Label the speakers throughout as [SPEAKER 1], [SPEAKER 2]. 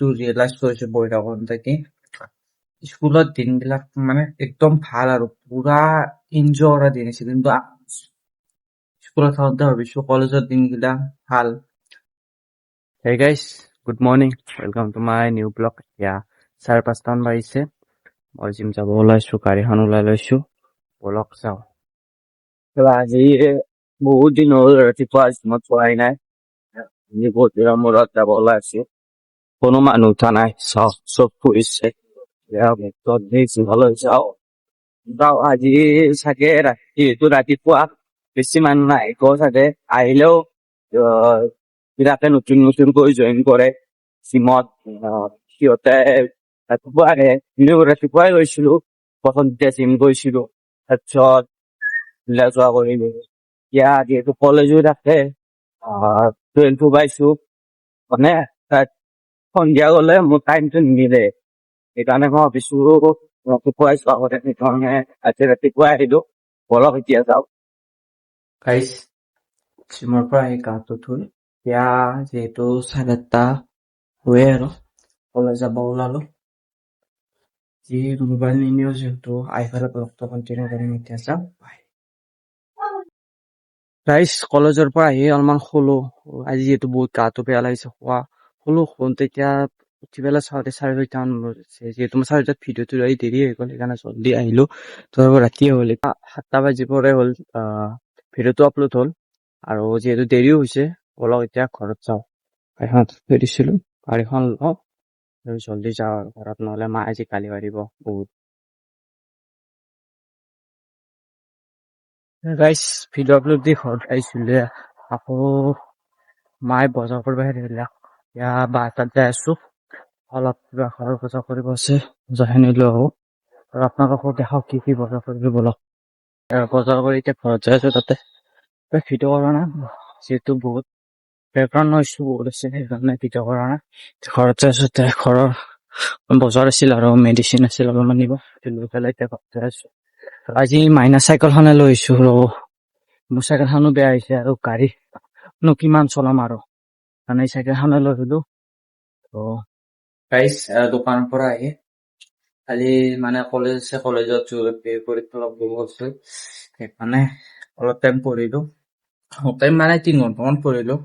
[SPEAKER 1] বস্তু ৰিয়েলাইজ কৰিছো বহি থাকোঁতে কি স্কুলত দিনবিলাক মানে একদম ভাল আৰু পুৰা এনজয় কৰা দিন আছিল। কিন্তু স্কুলত থাকোঁতে ভাবিছো কলেজৰ দিনবিলাক ভাল।
[SPEAKER 2] Hey guys, good morning. Welcome to my new blog. Yeah, 5:30 বাজিছে। মই জিম যাব ওলাইছো, গাড়ীখন ওলাই লৈছো। বলক চাও। আজি বহুত দিন হ'ল ৰাতিপুৱা জিমত পোৱাই নাই। বহুত দিনৰ মূৰত যাব ওলাইছো। কোনো মানুহ উঠা নাই, চব ফুৰিছে। জিমলৈ যাওঁ আজি চাগে ৰাতিপুৱা বেছি মানুহ নাহিব চাগে। আহিলেও বিলাকে নতুনকৈ জইন কৰে জিমত। সিহঁতে ৰাতিপুৱা আহে, ৰাতিপুৱাই গৈছিলো প্ৰথম যেতিয়া জিম গৈছিলো, তাৰপিছত যোৱা কৰিলো। এতিয়া যিহেতু কলেজো থাকে, 12 পাইছো, মানে সন্ধিয়া গলে মোৰ টাইমটো নিমিলে। সেইকাৰণে মই ভাবিছো ৰাতিপুৱাই যোৱা কৰে, সেইকাৰণে আজি ৰাতিপুৱাই আহিলো। বলক এতিয়া যাওঁ।
[SPEAKER 1] গাইজ জিমৰ পৰা আহি গাটো ধুই এতিয়া যিহেতু 8:30 হৈয়ে আৰু কলেজ যাব ওলালো। যি মোবাইল নিনিও যিহেতু আহি পেলাই ব্লগটো কণ্টিনিউ কৰিম। এতিয়া যাওঁ।
[SPEAKER 2] গাইজ কলেজৰ পৰা আহি অলপমান শুলো। আজি যিহেতু বহুত গাটো বেয়া লাগিছে, শুলো তেতিয়া উঠি পেলাই 4:30 মান বাজিছে। যিহেতু মই 4:30 ভিডিঅ'টো দেৰি হৈ গ'ল, সেইকাৰণে জল্দি আহিলো। তো ৰাতিয়ে হ'ল, 7টা বাজিবৰে হ'ল। ভিডিঅ'টো আপলোড হ'ল আৰু যিহেতু দেৰিও হৈছে, বলক এতিয়া ঘৰত যাওঁ। গাড়ীখন থৈ দিছিলো, গাড়ীখন লওঁ আৰু জল্দি যাওঁ আৰু ঘৰত, নহ'লে মায়ে আজি গালি পাৰিব বহুত। গাইজ ভিডিঅ' আপলোড দি ঘৰত আহিছিলে, আকৌ মায়ে বজাৰ কৰিব আহিলে। এতিয়া বাৰটাত যাই আছো, অলপ কিবা ঘৰৰ বজাৰ কৰিব আছে, বজাৰখিনি লৈ আহো আৰু আপোনালোকো দেখাওক কি কি বজাৰ কৰিব। বলক বজাৰ কৰি এতিয়া ঘৰত যাই আছো। তাতে ভিডিঅ' কৰা নাই যিহেতু বহুত বেকগ্ৰাউণ্ড নইজ বহুত আছে, সেইকাৰণে ভিডিঅ' কৰা নাই। ঘৰত যাই আছো, ঘৰৰ বজাৰ আছিল আৰু মেডিচিন আছিল অলপমান নিব, লৈ পেলাই এতিয়া ঘৰত যাই আছো। আজি মাইনা চাইকেলখনে লৈ আহিছো। মোৰ চাইকেলখনো বেয়া হৈছে আৰু গাড়ীনো কিমান চলাম আৰু, মানে চাইকেলখনে লৈ আহিলো।
[SPEAKER 1] গাইজ দোকানৰ পৰা আহি কালি মানে কলেজত পৰীক্ষা অলপ দিব গৈছিল, সেইকাৰণে অলপ টাইম পঢ়িলো। টাইম মানে 3 ঘণ্টামান পঢ়িলো।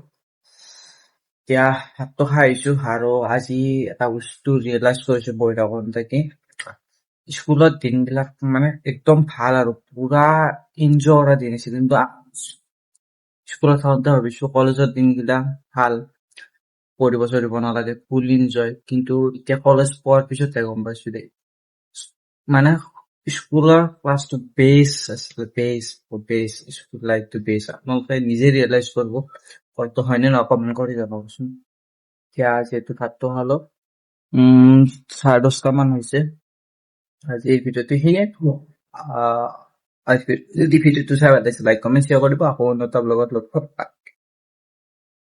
[SPEAKER 1] এতিয়া ভাতটো খাই আহিছো আৰু আজি এটা বস্তু ৰিয়েলাইজ কৰিছো বহি থাকোঁতে কি স্কুলত দিনবিলাক মানে একদম ভাল আৰু পুৰা এনজয় কৰা দিন আছিল। কিন্তু স্কুলত থাকোঁতে ভাবিছো কলেজৰ দিনবিলাক ভাল, পঢ়িব নালাগে, ফুল এনজয়। কিন্তু এতিয়া কলেজ পোৱাৰ পিছতহে গম পাইছো দেই, মানে স্কুলৰ ক্লাছটো বেষ্ট আছিলে, বেষ্ট স্কুল লাইফটো বেষ্ট। আপোনালোকে নিজে ৰিয়েলাইজ কৰিব, হয়তো হয়নে নহয় কমেণ্ট কৰি জনাবচোন। এতিয়া যিহেতু ভাতটো খালো, 10:30 মান হৈছে। আজি এই ভিডিঅ'টো সেয়ে। যদি ভিডিঅ'টো চাই ভাল লাগিছে লাইক কমেণ্ট শ্বেয়াৰ কৰিব। আকৌ অন্য এটা ব্লগত লগ পাম।